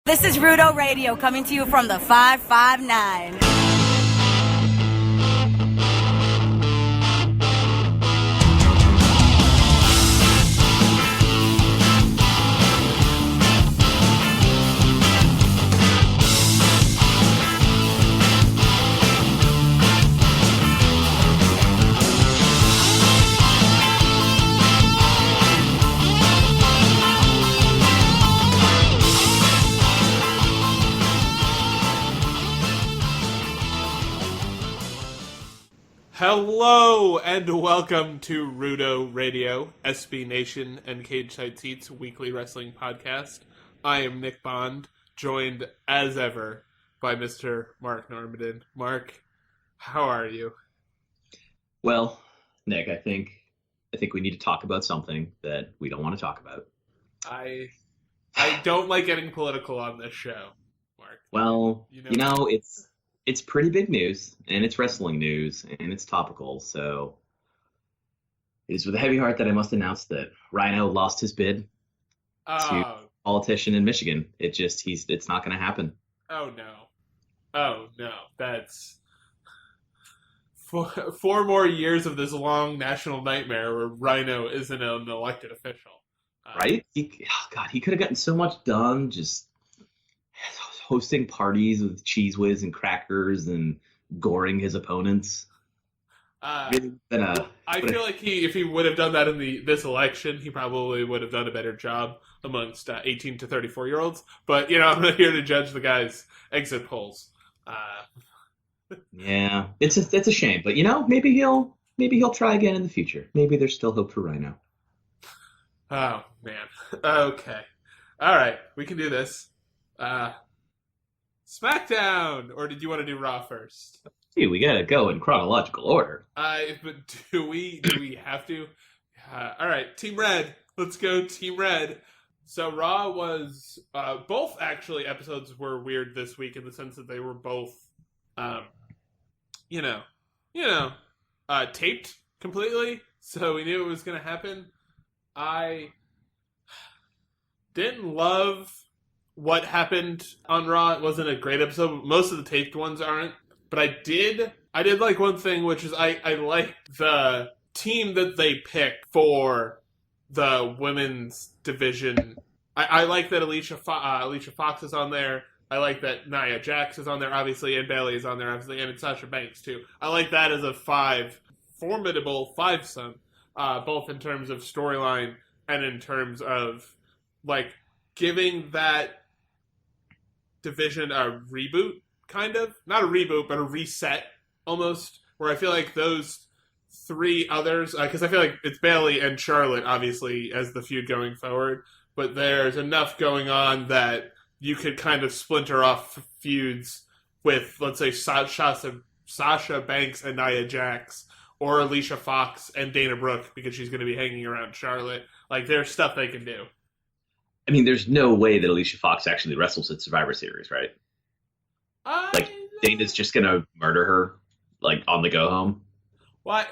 This is Rudo Radio coming to you from the 559. Hello and welcome to Rudo Radio, SB Nation and Cage Side Seats weekly wrestling podcast. I am Nick Bond, joined as ever by Mr. Mark Normandin. Mark, how are you? Well, Nick, I think we need to talk about something that we don't want to talk about. I don't like getting political on this show, Mark. Well, it's pretty big news, and it's wrestling news, and it's topical, so it is with a heavy heart that I must announce that Rhino lost his bid to a politician in Michigan. It's not going to happen. Oh, no. That's four more years of this long national nightmare where Rhino isn't an elected official. Right? He could have gotten so much done just hosting parties with Cheese Whiz and crackers and goring his opponents. I feel like if he would have done that in this election, he probably would have done a better job amongst 18 to 34-year-olds. But, I'm not here to judge the guy's exit polls. Yeah, it's a shame. But, maybe he'll try again in the future. Maybe there's still hope for Rhino. Oh, man. Okay. All right. We can do this. SmackDown, or did you want to do Raw first? Dude, we gotta go in chronological order. But do we have to? All right, Team Red. Let's go, Team Red. So Raw was both actually episodes were weird this week in the sense that they were both, taped completely. So we knew it was going to happen. I didn't love what happened on Raw. It wasn't a great episode. Most of the taped ones aren't. But I did like one thing, which is I liked the team that they picked for the women's division. I like that Alicia Fox is on there. I like that Nia Jax is on there, obviously, and Bayley is on there, obviously, and it's Sasha Banks, too. I like that as a formidable fivesome, both in terms of storyline and in terms of, giving that division a reboot, kind of. Not a reboot, but a reset, almost, where I feel like those three others, because I feel like it's Bayley and Charlotte, obviously, as the feud going forward, but there's enough going on that you could kind of splinter off feuds with, let's say, Sasha Banks and Nia Jax, or Alicia Fox and Dana Brooke, because she's going to be hanging around Charlotte. There's stuff they can do. I mean, there's no way that Alicia Fox actually wrestles at Survivor Series, right? Dana's just going to murder her, on the go home? What?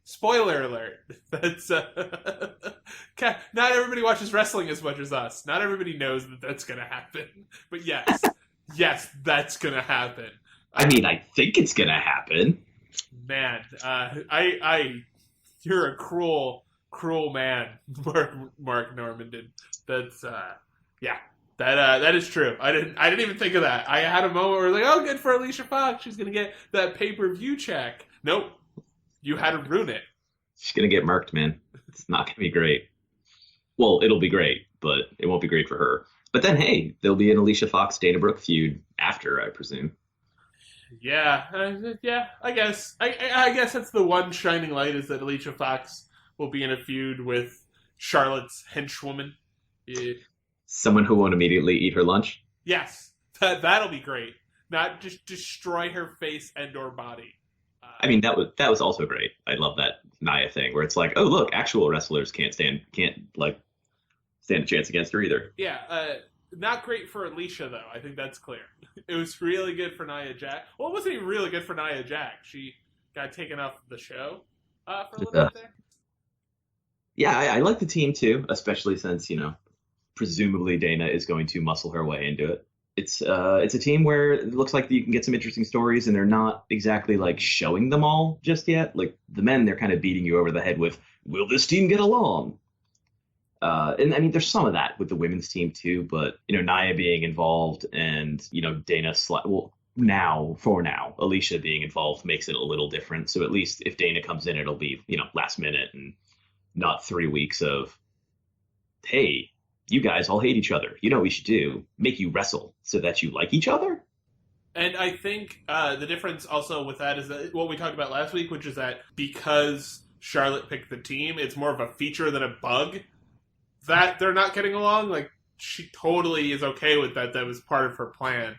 Spoiler alert. That's not everybody watches wrestling as much as us. Not everybody knows that that's going to happen. But yes, that's going to happen. I think it's going to happen. Man, you're a cruel man, Mark Normandin. That's that is true. I didn't even think of that. I had a moment where I was like, oh, good for Alicia Fox. She's gonna get that pay-per-view check. Nope, you had to ruin it. She's gonna get murked, man. It's not gonna be great. Well, it'll be great, but it won't be great for her. But then, hey, there'll be an Alicia Fox Dana Brooke feud after, I presume. Yeah. I guess. I guess that's the one shining light, is that Alicia Fox will be in a feud with Charlotte's henchwoman. Yeah. Someone who won't immediately eat her lunch? Yes. That'll be great. Not just destroy her face and or body. That was also great. I love that Nia thing where it's like, oh look, actual wrestlers can't stand a chance against her either. Yeah. Not great for Alicia though. I think that's clear. It was really good for Nia Jax. Well, it wasn't even really good for Nia Jax. She got taken off the show for a little bit there. Yeah, I like the team too, especially since, presumably Dana is going to muscle her way into it. It's a team where it looks like you can get some interesting stories, and they're not exactly like showing them all just yet. Like the men, they're kind of beating you over the head with, "Will this team get along?" And I mean, there's some of that with the women's team too, but Nia being involved and Dana, for now, Alicia being involved makes it a little different. So at least if Dana comes in, it'll be last minute and not 3 weeks of, hey, you guys all hate each other. You know what we should do? Make you wrestle so that you like each other. And I think the difference also with that is that what we talked about last week, which is that because Charlotte picked the team, it's more of a feature than a bug that they're not getting along. Like, she totally is okay with that. That was part of her plan.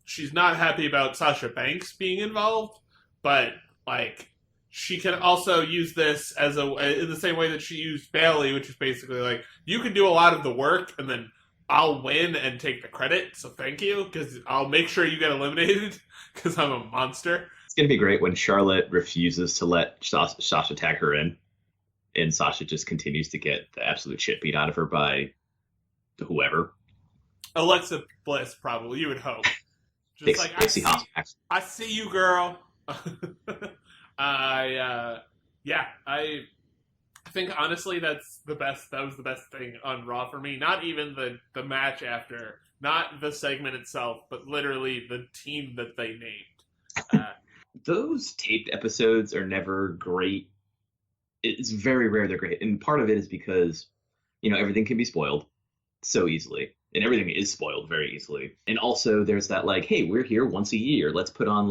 She's not happy about Sasha Banks being involved, but, like, she can also use this in the same way that she used Bayley, which is basically like, you can do a lot of the work, and then I'll win and take the credit, so thank you, because I'll make sure you get eliminated, because I'm a monster. It's going to be great when Charlotte refuses to let Sasha tag her in, and Sasha just continues to get the absolute shit beat out of her by whoever. Alexa Bliss, probably, you would hope. Just I see you, girl. I think honestly that's the best. That was the best thing on Raw for me. Not even the match after, not the segment itself, but literally the team that they named. Those taped episodes are never great. It's very rare they're great, and part of it is because everything can be spoiled so easily. And everything is spoiled very easily. And also there's that like, hey, we're here once a year. Let's put on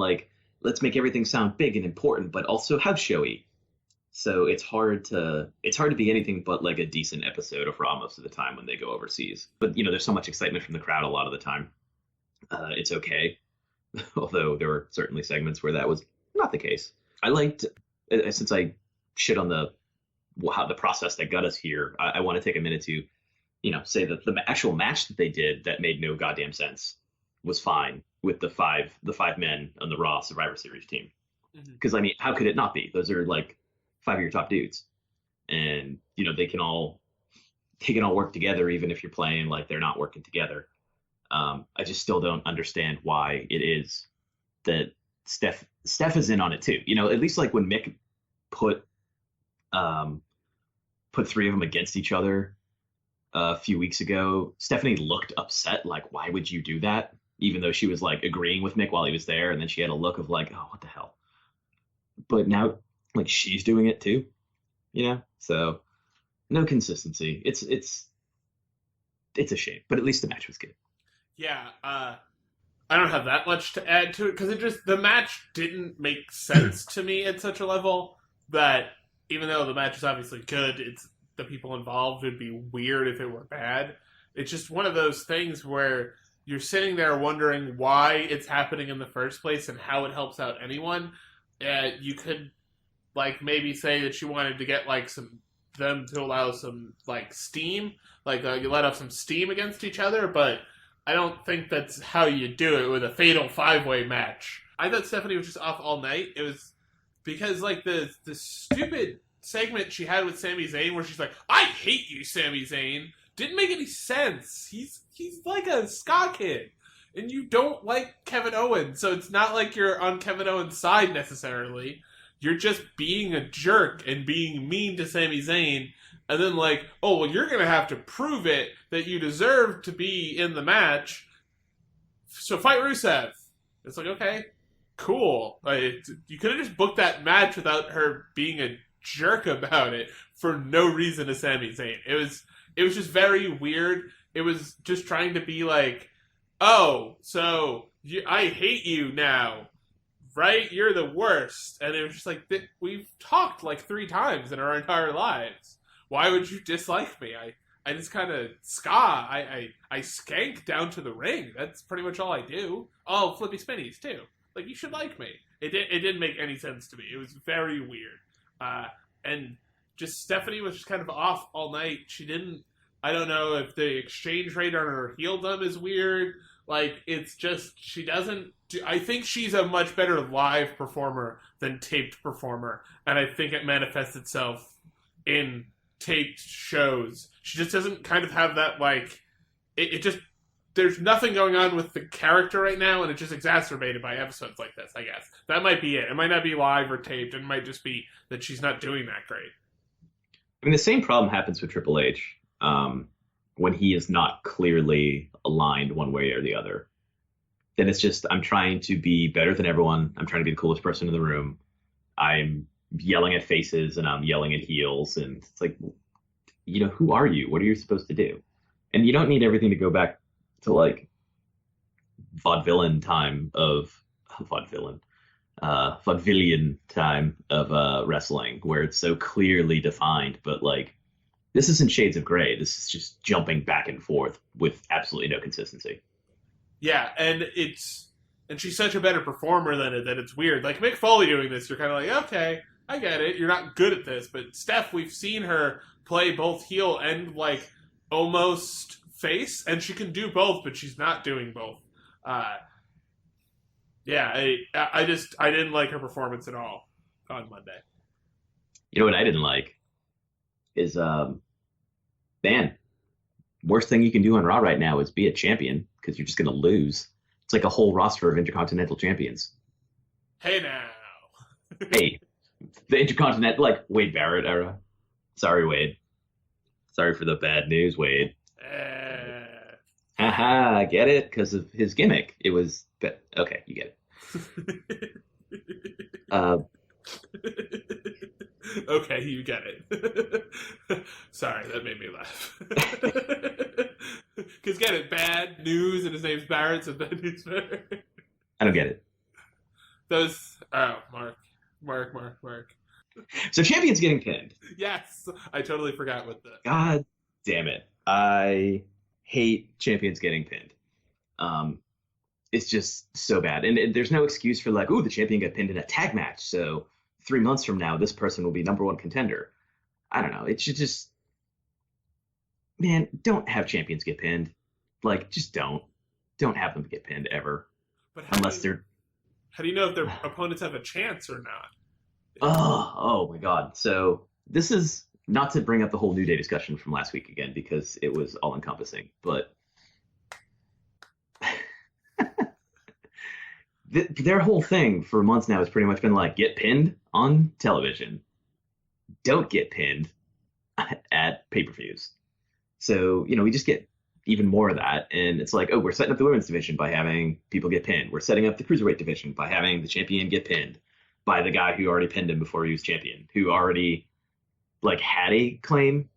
let's make everything sound big and important, but also house showy. So it's hard to be anything but like a decent episode of Raw most of the time when they go overseas. But there's so much excitement from the crowd a lot of the time. It's okay. Although there were certainly segments where that was not the case. I liked, since I shit on the process that got us here, I want to take a minute to say that the actual match that they did that made no goddamn sense was fine with the five men on the Raw Survivor Series team. Because, I mean, how could it not be? Those are, like, 5 of your top dudes. And, they can all work together even if you're playing like they're not working together. I just still don't understand why it is that Steph is in on it, too. At least, like, when Mick put 3 of them against each other a few weeks ago, Stephanie looked upset, like, why would you do that? Even though she was like agreeing with Mick while he was there, and then she had a look of like, oh, what the hell? But now, like, she's doing it too, So no consistency. It's a shame, but at least the match was good. Yeah, I don't have that much to add to it because the match didn't make sense to me at such a level that even though the match is obviously good, it's the people involved would be weird if it were bad. It's just one of those things where you're sitting there wondering why it's happening in the first place and how it helps out anyone. You could like maybe say that you wanted to get like them to allow some like steam, you let off some steam against each other, but I don't think that's how you do it with a fatal 5-way match. I thought Stephanie was just off all night. It was because like the stupid segment she had with Sami Zayn where she's like, I hate you, Sami Zayn, didn't make any sense. He's like a ska kid, and you don't like Kevin Owens, so it's not like you're on Kevin Owens' side necessarily. You're just being a jerk and being mean to Sami Zayn, and then like, oh, well, you're going to have to prove it that you deserve to be in the match, so fight Rusev. It's like, okay, cool. Like, you could have just booked that match without her being a jerk about it for no reason to Sami Zayn. It was just very weird. It was just trying to be like, oh, so I hate you now, right? You're the worst. And it was just like, we've talked like 3 times in our entire lives. Why would you dislike me? I just kind of I skank down to the ring. That's pretty much all I do. Oh, flippy spinnies too. Like, you should like me. It didn't make any sense to me. It was very weird. And just Stephanie was just kind of off all night. She didn't, I don't know if the exchange rate on her heeldom is weird. Like, it's just, she doesn't I think she's a much better live performer than taped performer. And I think it manifests itself in taped shows. She just doesn't kind of have that, like, it just there's nothing going on with the character right now, and it's just exacerbated by episodes like this, I guess. That might be it. It might not be live or taped. It might just be that she's not doing that great. I mean, the same problem happens with Triple H when he is not clearly aligned one way or the other. Then it's just, I'm trying to be better than everyone. I'm trying to be the coolest person in the room. I'm yelling at faces and I'm yelling at heels. And it's like, who are you? What are you supposed to do? And you don't need everything to go back to like vaudevillian time of wrestling, where it's so clearly defined. But like, this isn't shades of gray. This is just jumping back and forth with absolutely no consistency. Yeah, and she's such a better performer than it that it's weird. Like Mick Foley doing this, you're kind of like, okay, I get it. You're not good at this, but Steph, we've seen her play both heel and like almost face, and she can do both, but she's not doing both. Yeah, I didn't like her performance at all on Monday. You know what I didn't like is man, worst thing you can do on Raw right now is be a champion, because you're just going to lose. It's like a whole roster of Intercontinental champions. Hey now. Hey, the Intercontinental, like Wade Barrett era. Sorry, Wade. Sorry for the bad news, Wade. Haha, get it? Because of his gimmick. It was, okay, you get it. Okay, you get it. Sorry, that made me laugh. Because get it, bad news, and his name's Barrett, so bad news Barrett. I don't get it. Mark. So champion's getting pinned. Yes, I totally forgot what the... God damn it. I hate champions getting pinned. It's just so bad. And there's no excuse for like, ooh, the champion got pinned in a tag match, so 3 months from now, this person will be number one contender. I don't know. It should just, man, don't have champions get pinned. Like, just don't have them get pinned ever. But how do you know if their opponents have a chance or not? Oh my God. So this is not to bring up the whole New Day discussion from last week again, because it was all encompassing, but their whole thing for months now has pretty much been like, get pinned on television. Don't get pinned at pay-per-views. So, we just get even more of that. And it's like, oh, we're setting up the women's division by having people get pinned. We're setting up the Cruiserweight division by having the champion get pinned by the guy who already pinned him before he was champion, who already like had a claim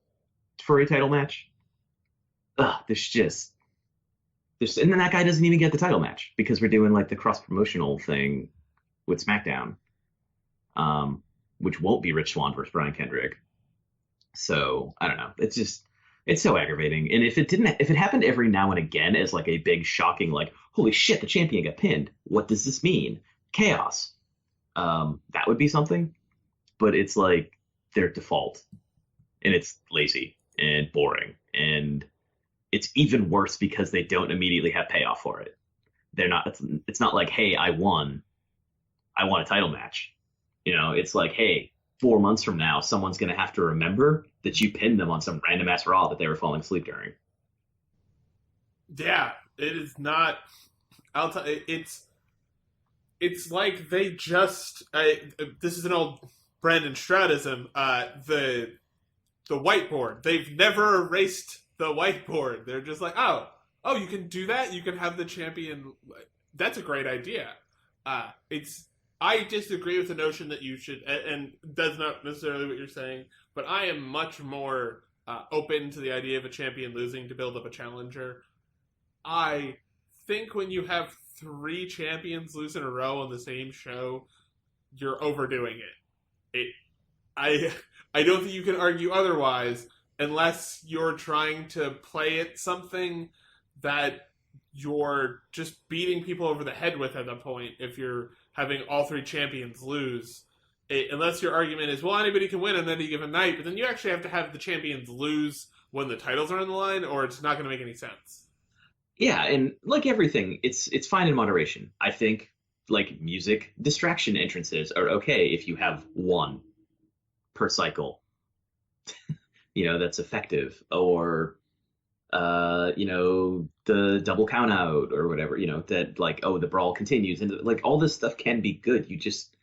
for a title match. And then that guy doesn't even get the title match because we're doing like the cross promotional thing with SmackDown, which won't be Rich Swann versus Brian Kendrick. So I don't know. It's so aggravating. And if it happened every now and again as like a big shocking, like, holy shit, the champion got pinned. What does this mean? Chaos. That would be something, but it's like their default, and it's lazy and boring, and it's even worse because they don't immediately have payoff for it. It's not like, hey, I won a title match. It's like, hey, 4 months from now, someone's going to have to remember that you pinned them on some random ass Raw that they were falling asleep during. Yeah, it is not. I'll tell you, it's like they just. This is an old Brandon Stroudism. The whiteboard. They've never erased the whiteboard. They're just like, oh, you can do that. You can have the champion. That's a great idea. I disagree with the notion that you should, and that's not necessarily what you're saying, but I am much more open to the idea of a champion losing to build up a challenger. I think when you have 3 champions lose in a row on the same show, you're overdoing it. I don't think you can argue otherwise unless you're trying to play it something that you're just beating people over the head with at that point. If you're having all 3 champions lose, unless your argument is, well, anybody can win on any given night, but then you actually have to have the champions lose when the titles are on the line, or it's not going to make any sense. Yeah, and like everything, it's fine in moderation. I think like music distraction entrances are okay if you have 1 per cycle. That's effective. Or the double count out or whatever, that like, oh, the brawl continues. And like all this stuff can be good. You just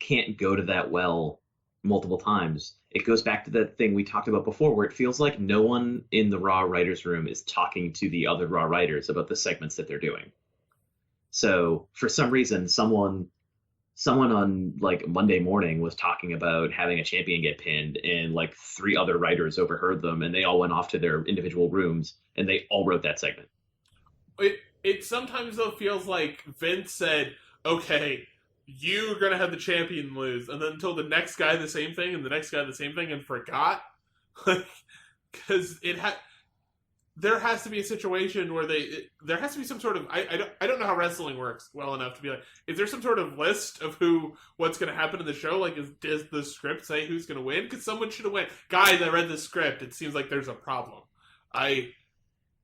can't go to that well multiple times. It goes back to that thing we talked about before where it feels like no one in the Raw writers room is talking to the other Raw writers about the segments that they're doing. So for some reason, someone on like Monday morning was talking about having a champion get pinned, and like 3 other writers overheard them, and they all went off to their individual rooms and they all wrote that segment. It sometimes though feels like Vince said, okay, you're gonna have the champion lose, and then told the next guy the same thing and the next guy the same thing and forgot. Because there has to be a situation where there has to be some sort of I don't know how wrestling works well enough to be like, is there some sort of list of what's going to happen in the show? Like, does the script say who's going to win? Because someone should have went. Guys, I read the script. It seems like there's a problem. I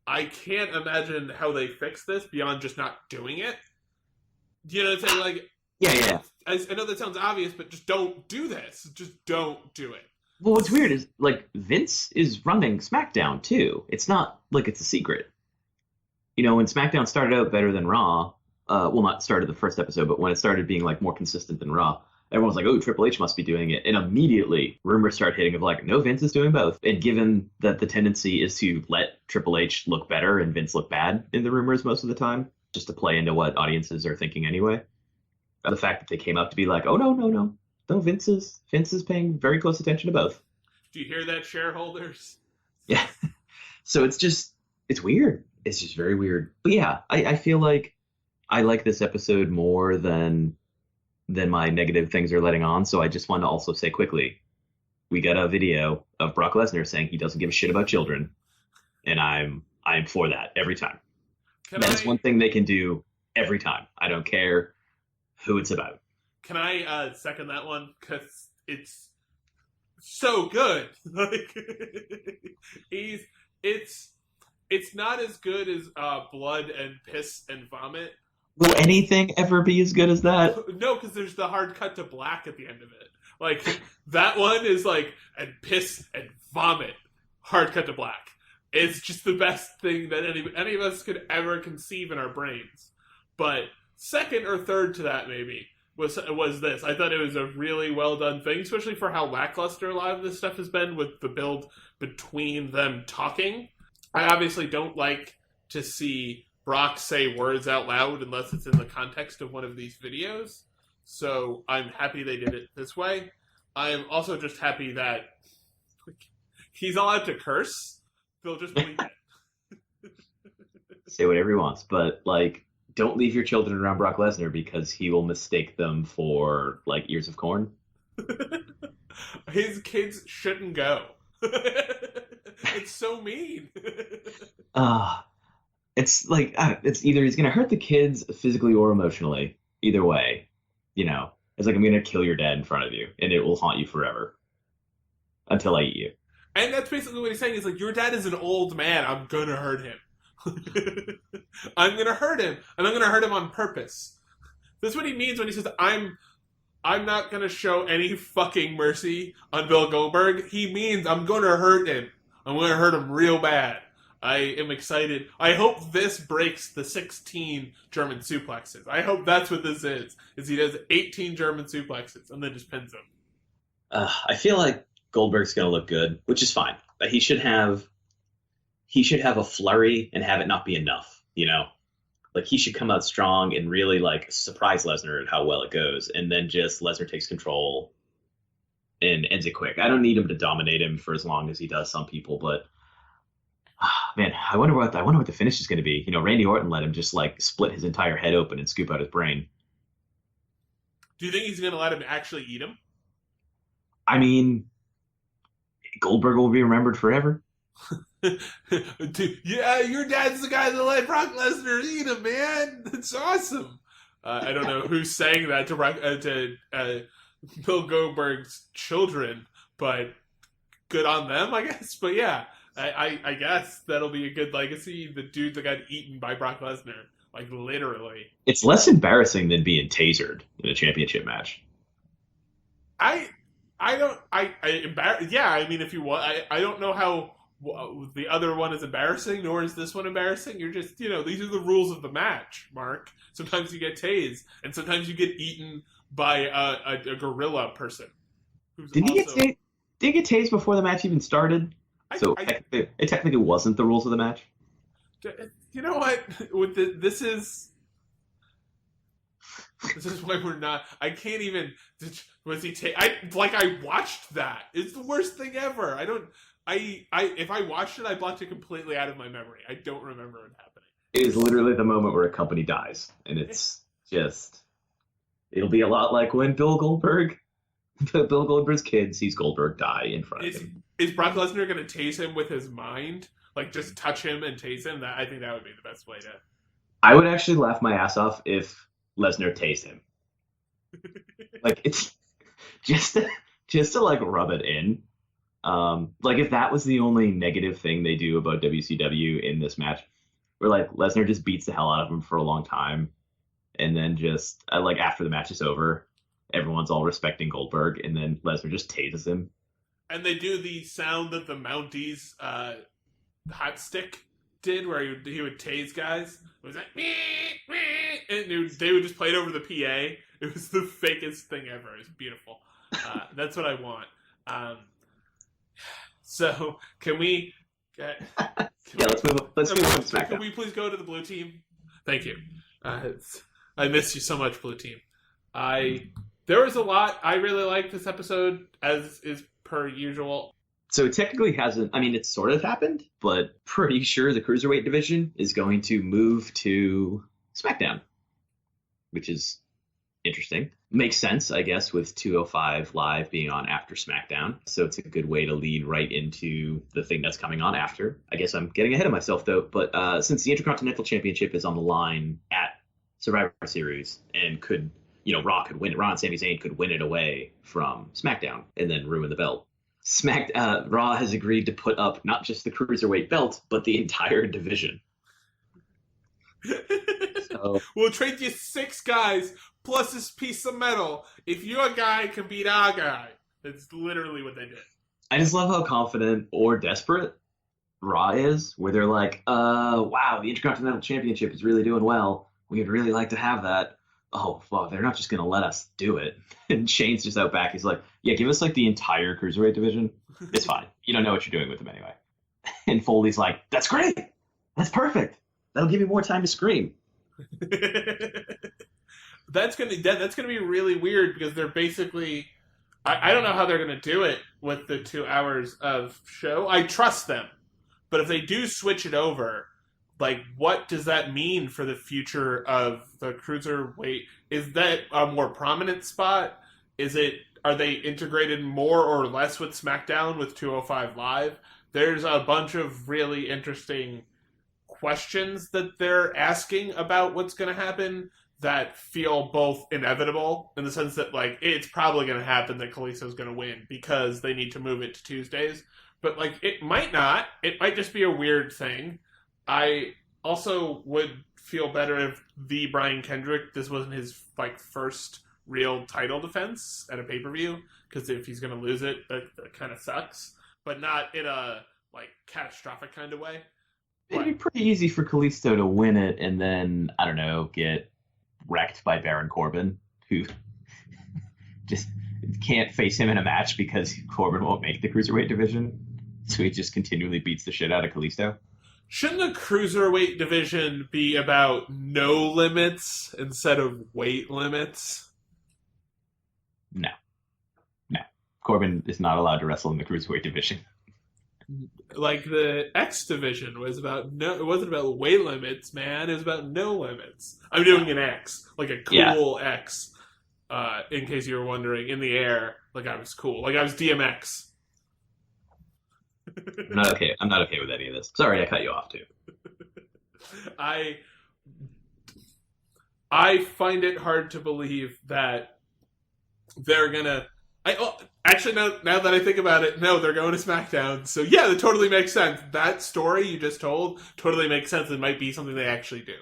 can't imagine how they fix this beyond just not doing it. Do you know what I'm saying? Like, yeah. I know that sounds obvious, but just don't do this. Just don't do it. Well, what's weird is, like, Vince is running SmackDown, too. It's not like it's a secret. When SmackDown started out better than Raw, not started the first episode, but when it started being, like, more consistent than Raw, everyone's like, oh, Triple H must be doing it. And immediately, rumors start hitting of, like, no, Vince is doing both. And given that the tendency is to let Triple H look better and Vince look bad in the rumors most of the time, just to play into what audiences are thinking anyway, the fact that they came out to be like, oh, no. No, Vince is paying very close attention to both. Do you hear that, shareholders? Yeah. So it's weird. It's just very weird. But yeah, I feel like I like this episode more than my negative things are letting on. So I just want to also say quickly, we got a video of Brock Lesnar saying he doesn't give a shit about children. And I'm for that every time. That's one thing they can do every time. I don't care who it's about. Can I second that one? Because it's so good. Like, it's not as good as blood and piss and vomit. Will anything ever be as good as that? No, because there's the hard cut to black at the end of it. Like, that one is like, and piss and vomit, hard cut to black. It's just the best thing that any of us could ever conceive in our brains. But second or third to that, maybe, was this. I thought it was a really well done thing, especially for how lackluster a lot of this stuff has been with the build between them talking. I obviously don't like to see Brock say words out loud unless it's in the context of one of these videos. So I'm happy they did it this way. I am also just happy that he's allowed to curse. They'll just believe it. Say whatever he wants, but like, don't leave your children around Brock Lesnar because he will mistake them for like ears of corn. His kids shouldn't go. It's so mean. It's like, it's either he's going to hurt the kids physically or emotionally. Either way, it's like, I'm going to kill your dad in front of you and it will haunt you forever until I eat you. And that's basically what he's saying. He's like, your dad is an old man. I'm going to hurt him. I'm going to hurt him, and I'm going to hurt him on purpose. That's what he means when he says, I'm not going to show any fucking mercy on Bill Goldberg. He means I'm going to hurt him. I'm going to hurt him real bad. I am excited. I hope this breaks the 16 German suplexes. I hope that's what this is he does 18 German suplexes and then just pins him. I feel like Goldberg's going to look good, which is fine. He should have a flurry and have it not be enough, Like, he should come out strong and really, like, surprise Lesnar at how well it goes, and then just Lesnar takes control and ends it quick. I don't need him to dominate him for as long as he does some people, but man, I wonder what the finish is going to be. Randy Orton let him just, like, split his entire head open and scoop out his brain. Do you think he's going to let him actually eat him? I mean, Goldberg will be remembered forever. Yeah, your dad's the guy that let Brock Lesnar eat him, man. That's awesome. I don't know who's saying that to Bill Goldberg's children, but good on them, I guess. But yeah, I guess that'll be a good legacy. The dude that got eaten by Brock Lesnar, like, literally. It's less embarrassing than being tasered in a championship match. I mean, if you want, I don't know how the other one is embarrassing, nor is this one embarrassing. You're just, these are the rules of the match, Mark. Sometimes you get tased, and sometimes you get eaten by a gorilla person. Did he get tased before the match even started? It technically wasn't the rules of the match. You know what? This is why we're not. I can't even. Was he? I watched that. It's the worst thing ever. If I watched it, I blocked it completely out of my memory. I don't remember it happening. It is literally the moment where a company dies, and it's just. It'll be a lot like when Bill Goldberg's kid sees Goldberg die in front of him. Is Brock Lesnar going to tase him with his mind? Like, just touch him and tase him? I think that would be the best way to... I would actually laugh my ass off if Lesnar tased him. Like, it's just to like, rub it in. Like, if that was the only negative thing they do about WCW in this match, where, like, Lesnar just beats the hell out of him for a long time, and then just, like, after the match is over, everyone's all respecting Goldberg, and then Lesnar just tases him. And they do the sound that the Mounties hot stick did, where he would tase guys. It was like, meh, meh, and they would just play it over the PA. It was the fakest thing ever. It was beautiful. That's what I want. So, can we... let's move on to SmackDown. Can we please go to the blue team? Thank you. I miss you so much, blue team. There was a lot. I really liked this episode, as is per usual. So it technically hasn't, it sort of happened, but pretty sure the Cruiserweight division is going to move to SmackDown, which is interesting. Makes sense, I guess, with 205 Live being on after SmackDown. So it's a good way to lead right into the thing that's coming on after. I guess I'm getting ahead of myself, though. But since the Intercontinental Championship is on the line at Survivor Series and could, Raw could win it, Raw and Sami Zayn could win it away from SmackDown and then ruin the belt. Raw has agreed to put up not just the Cruiserweight belt, but the entire division. So, we'll trade you 6 guys plus this piece of metal if your guy can beat our guy. That's literally what they did. I just love how confident or desperate Raw is, where they're like, wow, the Intercontinental Championship is really doing well. We'd really like to have that. Oh, fuck, they're not just going to let us do it. And Shane's just out back. He's like, yeah, give us, like, the entire Cruiserweight division. It's fine. You don't know what you're doing with them anyway. And Foley's like, that's great. That's perfect. That'll give you more time to scream. That's gonna be really weird, because they're basically... I don't know how they're going to do it with the 2 hours of show. I trust them. But if they do switch it over... Like, what does that mean for the future of the Cruiserweight? Is that a more prominent spot? Are they integrated more or less with SmackDown with 205 Live? There's a bunch of really interesting questions that they're asking about what's going to happen that feel both inevitable, in the sense that, like, it's probably going to happen that Kalisto's going to win because they need to move it to Tuesdays. But, like, it might not. It might just be a weird thing. I also would feel better if the Brian Kendrick, this wasn't his, like, first real title defense at a pay-per-view, because if he's going to lose it, that kind of sucks. But not in a, like, catastrophic kind of way. It'd be pretty easy for Kalisto to win it and then, I don't know, get wrecked by Baron Corbin, who just can't face him in a match because Corbin won't make the Cruiserweight division. So he just continually beats the shit out of Kalisto. Shouldn't the Cruiserweight division be about no limits instead of weight limits? No. Corbin is not allowed to wrestle in the Cruiserweight division. Like the X division was about it wasn't about weight limits, man. It was about no limits. I'm doing an X, like a cool X, in case you were wondering, in the air, like I was cool, like I was DMX. I'm not okay with any of this. Sorry, I cut you off too. I find it hard to believe that they're gonna. Actually, now that I think about it, no, they're going to SmackDown. So yeah, that totally makes sense. That story you just told totally makes sense. It might be something they actually do.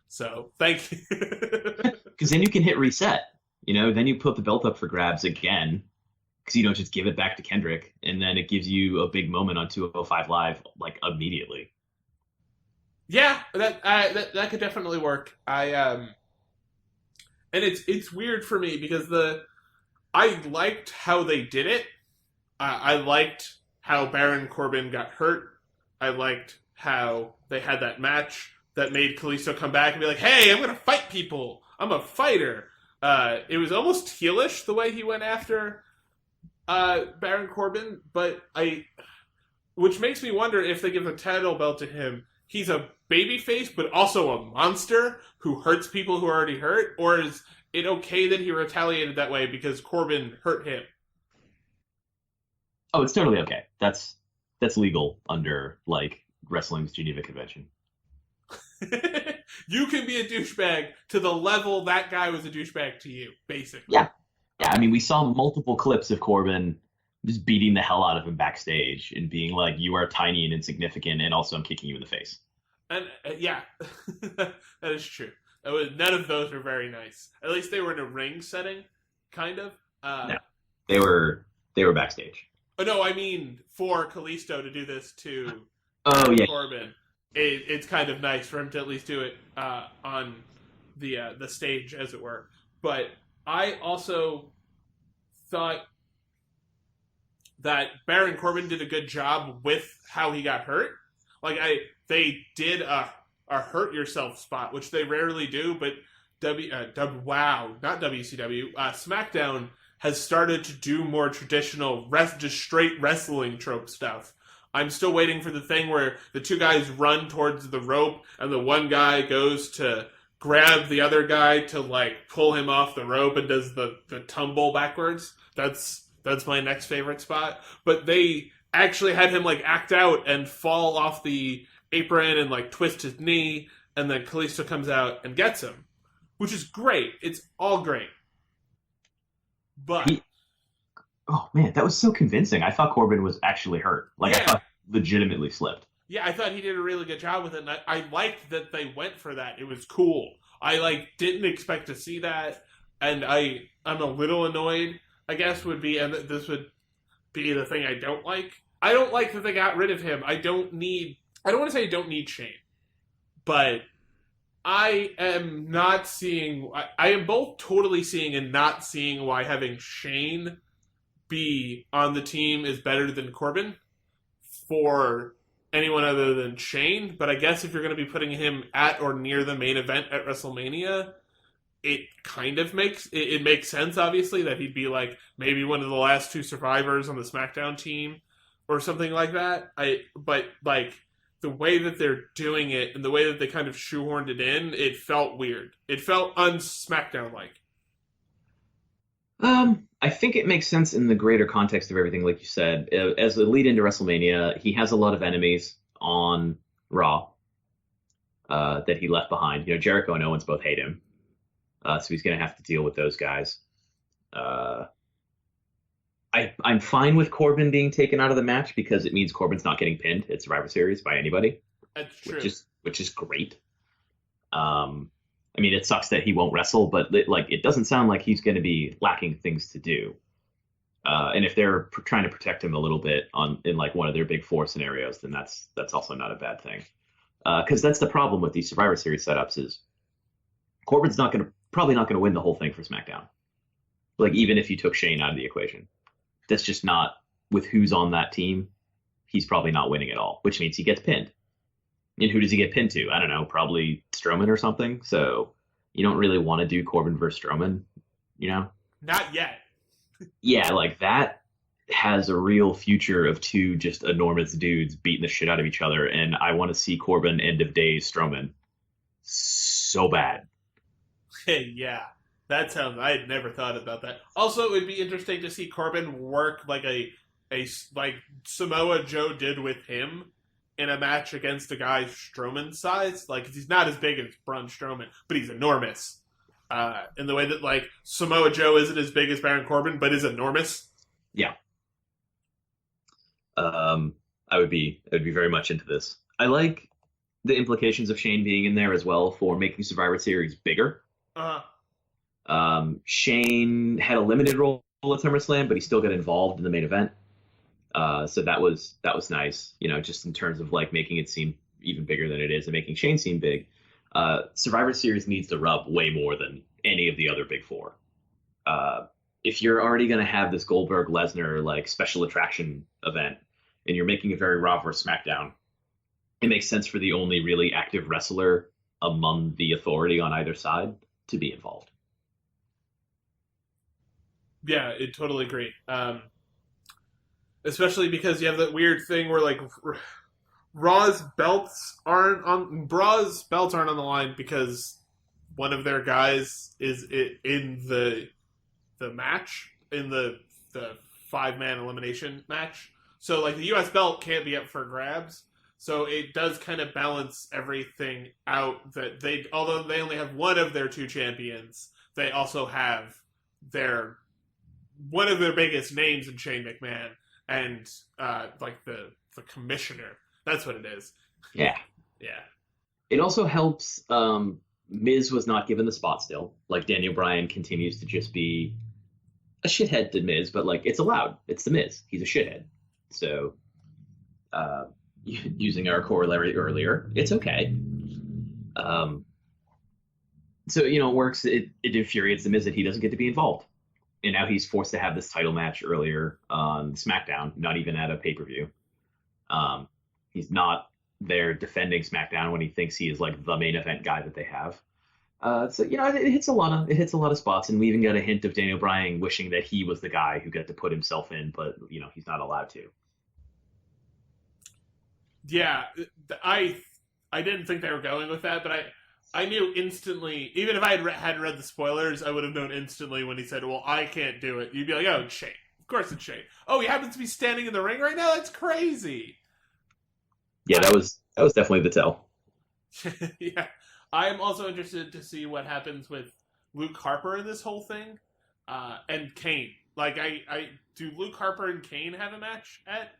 So thank you. Because then you can hit reset. Then you put the belt up for grabs again. because you don't just give it back to Kendrick, and then it gives you a big moment on 205 Live like immediately. Yeah, that could definitely work. And it's weird for me because I liked how they did it. I liked how Baron Corbin got hurt. I liked how they had that match that made Kalisto come back and be like, "Hey, I'm gonna fight people. I'm a fighter." It was almost heelish the way he went after Baron Corbin, which makes me wonder if they give the title belt to him, he's a babyface but also a monster who hurts people who are already hurt, or is it okay that he retaliated that way because Corbin hurt him? Oh, it's totally okay. That's legal under like Wrestling's Geneva Convention. You can be a douchebag to the level that guy was a douchebag to you, basically. Yeah. I mean, we saw multiple clips of Corbin just beating the hell out of him backstage and being like, "You are tiny and insignificant, and also I'm kicking you in the face." And yeah, that is true. None of those were very nice. At least they were in a ring setting, kind of. No, they were backstage. Oh no, I mean for Kalisto to do this to Corbin, it's kind of nice for him to at least do it on the stage, as it were. But I also thought that Baron Corbin did a good job with how he got hurt. Like they did a hurt yourself spot, which they rarely do, but not WCW, SmackDown has started to do more traditional just straight wrestling trope stuff. I'm still waiting for the thing where the two guys run towards the rope and the one guy goes to grab the other guy to like pull him off the rope and does the tumble backwards. That's my next favorite spot. But they actually had him like act out and fall off the apron and like twist his knee, and then Kalisto comes out and gets him, which is great. It's all great. But oh man, that was so convincing. I thought Corbin was actually hurt. Like I thought legitimately slipped. Yeah, I thought he did a really good job with it, and I liked that they went for that. It was cool. I didn't expect to see that, and I'm a little annoyed, I guess would be, and this would be the thing I don't like. I don't like that they got rid of him. I don't want to say I don't need Shane, but I am not seeing, I am both totally seeing and not seeing why having Shane be on the team is better than Corbin for anyone other than Shane. But I guess if you're going to be putting him at or near the main event at WrestleMania, it kind of makes sense, obviously, that he'd be like maybe one of the last two survivors on the SmackDown team or something like that. But the way that they're doing it and the way that they kind of shoehorned it in, it felt weird. It felt un-SmackDown-like. I think it makes sense in the greater context of everything, like you said. As a lead into WrestleMania, he has a lot of enemies on Raw that he left behind. You know, Jericho and Owens both hate him, so he's going to have to deal with those guys. I'm fine with Corbin being taken out of the match because it means Corbin's not getting pinned at Survivor Series by anybody. That's true. Which is great. I mean, it sucks that he won't wrestle, but it doesn't sound like he's going to be lacking things to do. And if they're trying to protect him a little bit in like one of their big four scenarios, then that's also not a bad thing. Because that's the problem with these Survivor Series setups is Corbin's probably not going to win the whole thing for SmackDown. Like even if you took Shane out of the equation, that's just not with who's on that team. He's probably not winning at all, which means he gets pinned. And who does he get pinned to? I don't know, probably Strowman or something. So you don't really want to do Corbin versus Strowman, you know? Not yet. Yeah, like that has a real future of two just enormous dudes beating the shit out of each other. And I want to see Corbin end of days Strowman so bad. Hey, yeah. That sounds, I had never thought about that. Also, it would be interesting to see Corbin work like like Samoa Joe did with him in a match against a guy Strowman's size. Like, he's not as big as Braun Strowman, but he's enormous. In the way that, like, Samoa Joe isn't as big as Baron Corbin, but is enormous. Yeah. I would be very much into this. I like the implications of Shane being in there as well for making Survivor Series bigger. Shane had a limited role at SummerSlam, but he still got involved in the main event. So that was nice, just in terms of like making it seem even bigger than it is and making Shane seem big. Survivor Series needs to rub way more than any of the other big four. If you're already going to have this Goldberg Lesnar like special attraction event and you're making a very Raw versus SmackDown, it makes sense for the only really active wrestler among the authority on either side to be involved. Yeah, I totally agree. Especially because you have that weird thing where like Raw's belts aren't on the line because one of their guys is in the match, in the 5-man elimination match. So like the US belt can't be up for grabs. So it does kind of balance everything out that although they only have one of their 2 champions, they also have one of their biggest names in Shane McMahon and like the commissioner. That's what it is. Yeah. Yeah. It also helps Miz was not given the spot still. Like Daniel Bryan continues to just be a shithead to Miz, but like it's allowed. It's the Miz. He's a shithead. So using our corollary earlier, it's okay. So, it works. It infuriates the Miz that he doesn't get to be involved. And now he's forced to have this title match earlier on SmackDown, not even at a pay-per-view. He's not there defending SmackDown when he thinks he is like the main event guy that they have. So it hits a lot of spots, and we even got a hint of Daniel Bryan wishing that he was the guy who got to put himself in, but he's not allowed to. Yeah, I didn't think they were going with that, but I knew instantly, even if I hadn't read the spoilers, I would have known instantly when he said, well, I can't do it. You'd be like, oh, it's Shane. Of course it's Shane. Oh, he happens to be standing in the ring right now? That's crazy. Yeah, that was definitely the tell. Yeah. I'm also interested to see what happens with Luke Harper in this whole thing, and Kane. Like, do Luke Harper and Kane have a match at...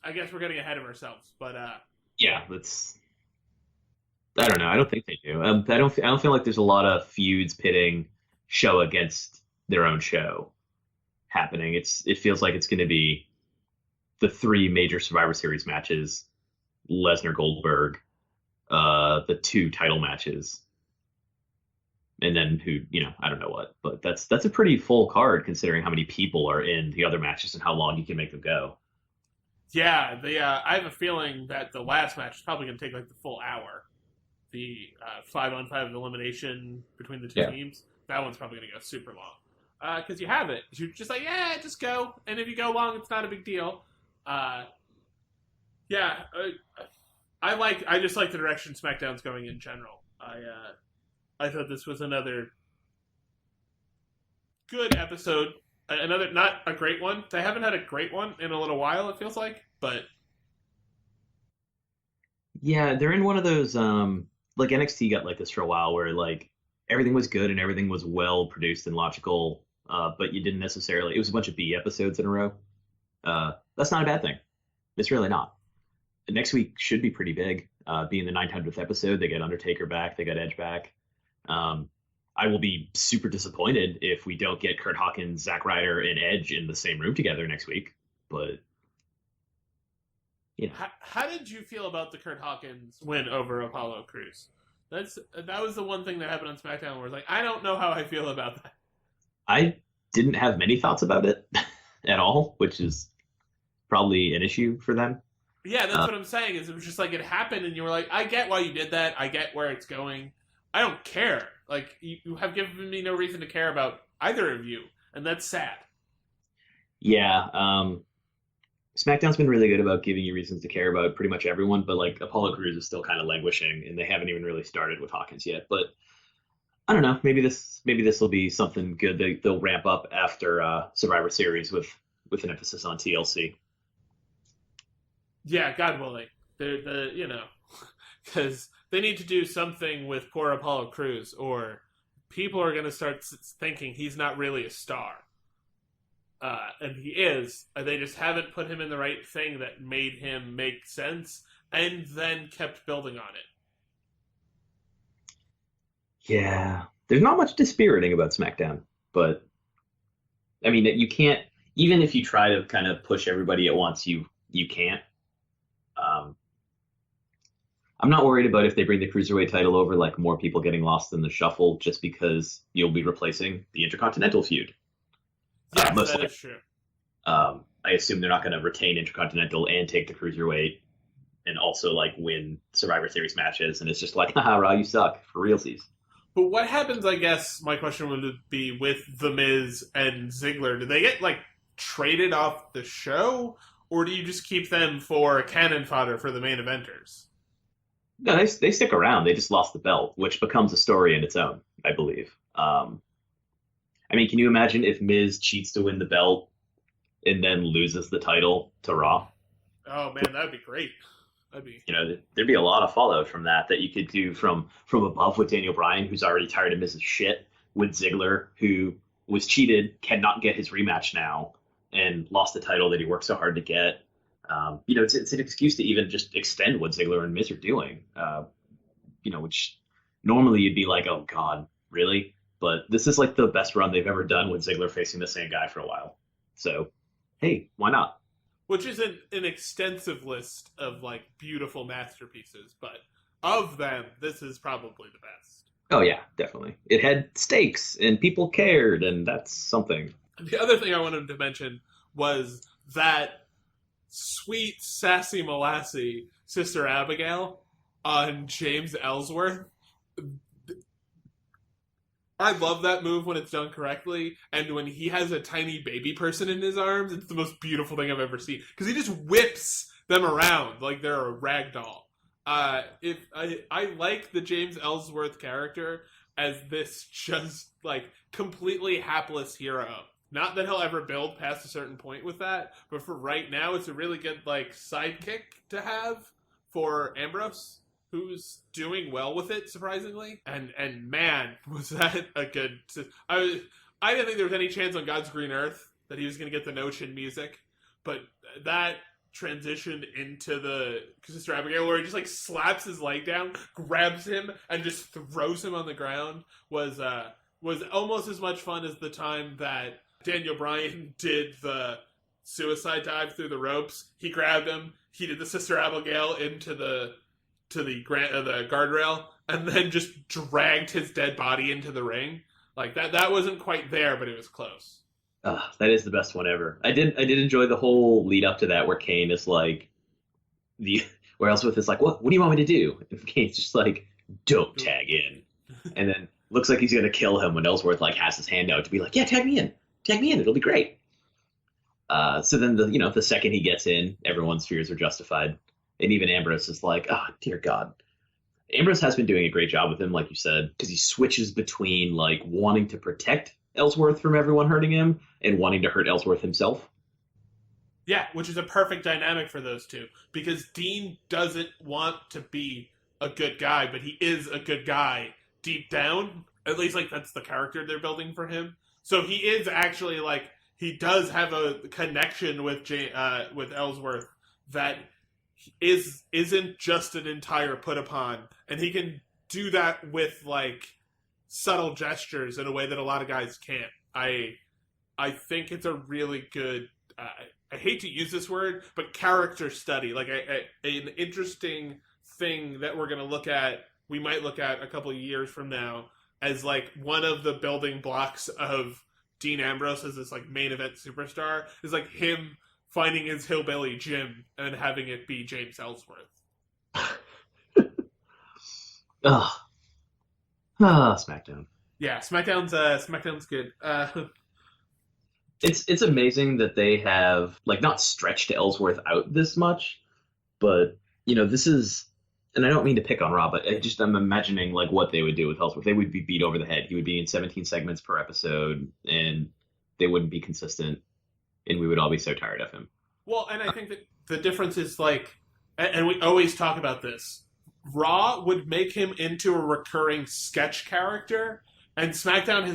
I guess we're getting ahead of ourselves, but... Yeah, I don't know. I don't think they do. I don't feel like there's a lot of feuds pitting show against their own show happening. It feels like it's going to be the 3 major Survivor Series matches, Lesnar Goldberg, the 2 title matches, and then I don't know what. But that's a pretty full card considering how many people are in the other matches and how long you can make them go. Yeah, I have a feeling that the last match is probably going to take like the full hour. The 5-on-5 elimination between the 2 teams, that one's probably going to go super long. Because you have it. You're just like, yeah, just go. And if you go long, it's not a big deal. I just like the direction SmackDown's going in general. I thought this was another good episode. Another, not a great one. They haven't had a great one in a little while, it feels like. But yeah, they're in one of those... like NXT got like this for a while where like everything was good and everything was well produced and logical, but you didn't necessarily, it was a bunch of B episodes in a row. That's not a bad thing. It's really not. Next week should be pretty big, being the 900th episode. They get Undertaker back, they got Edge back. I will be super disappointed if we don't get Kurt Hawkins, Zack Ryder, and Edge in the same room together next week, but How did you feel about the Kurt Hawkins win over Apollo Crews? That was the one thing that happened on SmackDown where it's like, I don't know how I feel about that. I didn't have many thoughts about it at all, which is probably an issue for them. Yeah, that's what I'm saying, is it was just like it happened and you were like, I get why you did that. I get where it's going. I don't care. Like, you have given me no reason to care about either of you, and that's sad. Yeah, SmackDown's been really good about giving you reasons to care about pretty much everyone, but like Apollo Crews is still kind of languishing, and they haven't even really started with Hawkins yet. But I don't know. Maybe this will be something good that they'll ramp up after Survivor Series with an emphasis on TLC. Yeah, God willing, because they need to do something with poor Apollo Crews, or people are going to start thinking he's not really a star. And he is. They just haven't put him in the right thing that made him make sense, and then kept building on it. Yeah. There's not much dispiriting about SmackDown. But I mean, you can't, even if you try to kind of push everybody at once, you can't. I'm not worried about if they bring the Cruiserweight title over, like more people getting lost in the shuffle, just because you'll be replacing the Intercontinental feud. Yes, Most that likely. is true. I assume they're not going to retain Intercontinental and take the Cruiserweight and also like win Survivor Series matches. And it's just like, haha, Raw, you suck for realsies. But what happens, I guess, my question would be with The Miz and Ziggler. Do they get, like, traded off the show? Or do you just keep them for cannon fodder for the main eventers? No, they stick around. They just lost the belt, which becomes a story in its own, I believe. I mean, can you imagine if Miz cheats to win the belt and then loses the title to Raw? Oh, man, that would be great. There'd be a lot of fallout from that you could do from above with Daniel Bryan, who's already tired of Miz's shit, with Ziggler, who was cheated, cannot get his rematch now, and lost the title that he worked so hard to get. It's an excuse to even just extend what Ziggler and Miz are doing. Which normally you'd be like, oh God, really? But this is like the best run they've ever done with Ziggler facing the same guy for a while. So, hey, why not? Which isn't an extensive list of, like, beautiful masterpieces, but of them, this is probably the best. Oh, yeah, definitely. It had stakes, and people cared, and that's something. The other thing I wanted to mention was that sweet, sassy Molassy, Sister Abigail, on James Ellsworth. I love that move when it's done correctly, and when he has a tiny baby person in his arms, it's the most beautiful thing I've ever seen. Because he just whips them around like they're a rag doll. I like the James Ellsworth character as this just, like, completely hapless hero. Not that he'll ever build past a certain point with that, but for right now, it's a really good, like, sidekick to have for Ambrose, who's doing well with it, surprisingly. And man, was that a good... I didn't think there was any chance on God's green earth that he was going to get the no-chin music, but that transitioned into the Sister Abigail, where he just, like, slaps his leg down, grabs him, and just throws him on the ground, was almost as much fun as the time that Daniel Bryan did the suicide dive through the ropes. He grabbed him, he did the Sister Abigail into the guardrail, and then just dragged his dead body into the ring. Like, that wasn't quite there, but it was close. That is the best one ever. I did enjoy the whole lead up to that, where Kane is like, where Ellsworth is like, what do you want me to do? And Kane's just like, don't tag in. And then looks like he's gonna kill him when Ellsworth, like, has his hand out to be like, yeah, tag me in, it'll be great. So then the second he gets in, everyone's fears are justified. And even Ambrose is like, oh, dear God. Ambrose has been doing a great job with him, like you said, because he switches between, like, wanting to protect Ellsworth from everyone hurting him and wanting to hurt Ellsworth himself. Yeah, which is a perfect dynamic for those two, because Dean doesn't want to be a good guy, but he is a good guy deep down. At least, like, that's the character they're building for him. So he is actually, like, he does have a connection with Ellsworth that isn't just an entire put upon, and he can do that with, like, subtle gestures in a way that a lot of guys can't. I think it's a really good, I hate to use this word, but character study, like an interesting thing that we might look at a couple of years from now as, like, one of the building blocks of Dean Ambrose as this, like, main event superstar is, like, him finding his hillbilly gym and having it be James Ellsworth. SmackDown. Yeah, SmackDown's good. It's amazing that they have, like, not stretched Ellsworth out this much, but, this is, and I don't mean to pick on Raw, but I'm imagining, like, what they would do with Ellsworth. They would be beat over the head. He would be in 17 segments per episode, and they wouldn't be consistent, and we would all be so tired of him. Well, and I think that the difference is, like, and we always talk about this, Raw would make him into a recurring sketch character, and SmackDown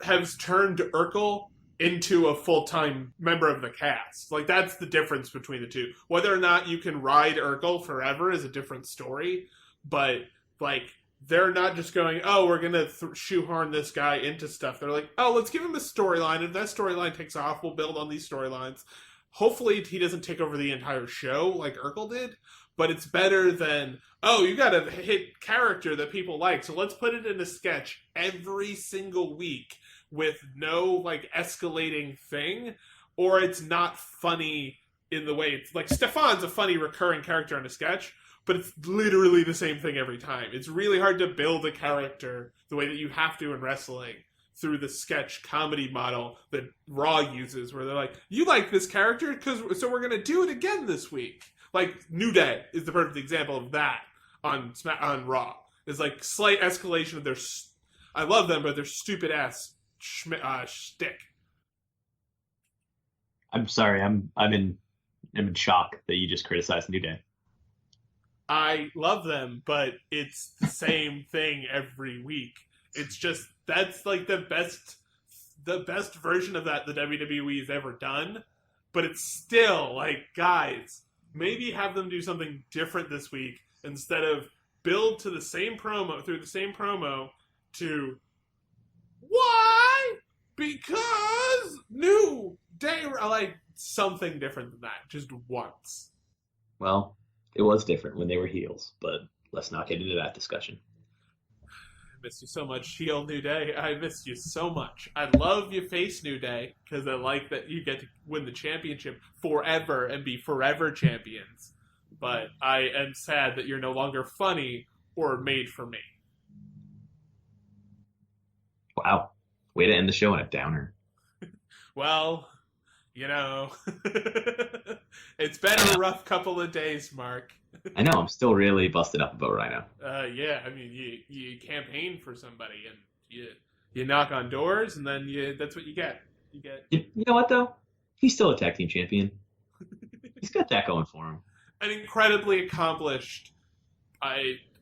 has turned Urkel into a full-time member of the cast. Like, that's the difference between the two. Whether or not you can ride Urkel forever is a different story, but, like, they're not just going, oh, we're going to shoehorn this guy into stuff. They're like, oh, let's give him a storyline. If that storyline takes off, we'll build on these storylines. Hopefully he doesn't take over the entire show like Urkel did, but it's better than, oh, you got a hit character that people like, so let's put it in a sketch every single week with no, like, escalating thing, or it's not funny in the way it's, like, Stefan's a funny recurring character in a sketch, but it's literally the same thing every time. It's really hard to build a character the way that you have to in wrestling through the sketch comedy model that Raw uses, where they're like, you like this character, so we're going to do it again this week. Like, New Day is the perfect example of that on Raw. It's like slight escalation of their... I love them, but their stupid-ass shtick. I'm sorry, I'm in shock that you just criticized New Day. I love them, but it's the same thing every week. It's just, that's like the best version of that the WWE has ever done, but it's still like, guys, maybe have them do something different this week instead of build to the same promo, through the same promo to, why? Because New Day, like, something different than that, just once. Well, it was different when they were heels, but let's not get into that discussion. I miss you so much, heel New Day. I miss you so much. I love you face New Day, because I like that you get to win the championship forever and be forever champions. But I am sad that you're no longer funny or made for me. Wow. Way to end the show on a downer. Well, you know, it's been a rough couple of days, Mark. I know, I'm still really busted up about Rhino. Yeah, I mean, you campaign for somebody, and you knock on doors, and then that's what you get. You know what, though? He's still a tag team champion. He's got that going for him. An incredibly accomplished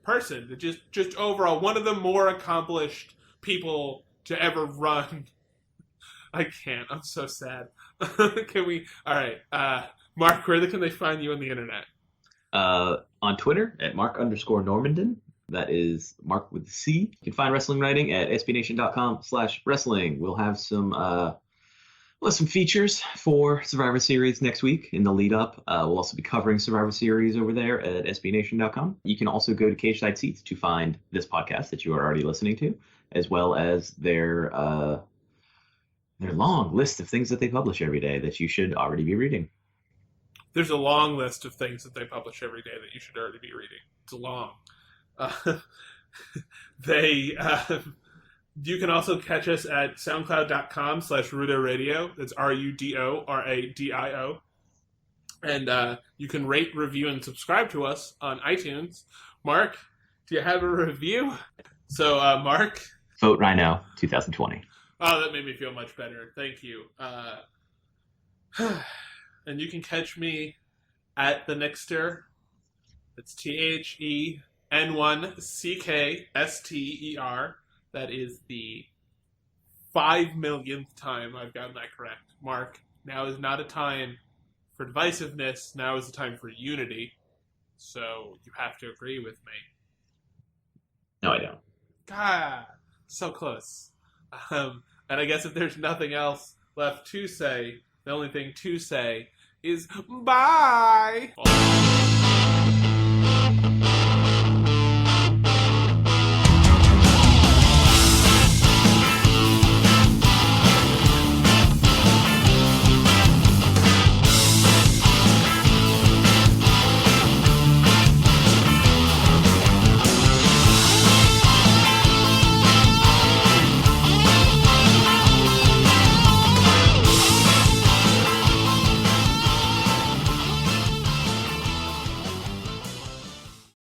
person. Just overall, one of the more accomplished people to ever run. I can't. I'm so sad. Can we? All right. Mark, where can they find you on the internet? On Twitter at Mark_Normandin. That is Mark with the C. You can find wrestling writing at sbnation.com/wrestling. We'll have some features for Survivor Series next week in the lead up. We'll also be covering Survivor Series over there at sbnation.com. You can also go to Cage Side Seats to find this podcast that you are already listening to, as well as their long list of things that they publish every day that you should already be reading. There's a long list of things that they publish every day that you should already be reading. It's long. You can also catch us at soundcloud.com/Rudo Radio. That's RUDORADIO. And you can rate, review, and subscribe to us on iTunes. Mark, do you have a review? So, Mark? Vote Rhino 2020. Oh, that made me feel much better. Thank you. And you can catch me at the Nixter. It's THEN1CKSTER. That is the 5 millionth time I've gotten that correct. Mark, now is not a time for divisiveness. Now is a time for unity. So you have to agree with me. No, I don't. God, so close. And I guess if there's nothing else left to say, the only thing to say is bye!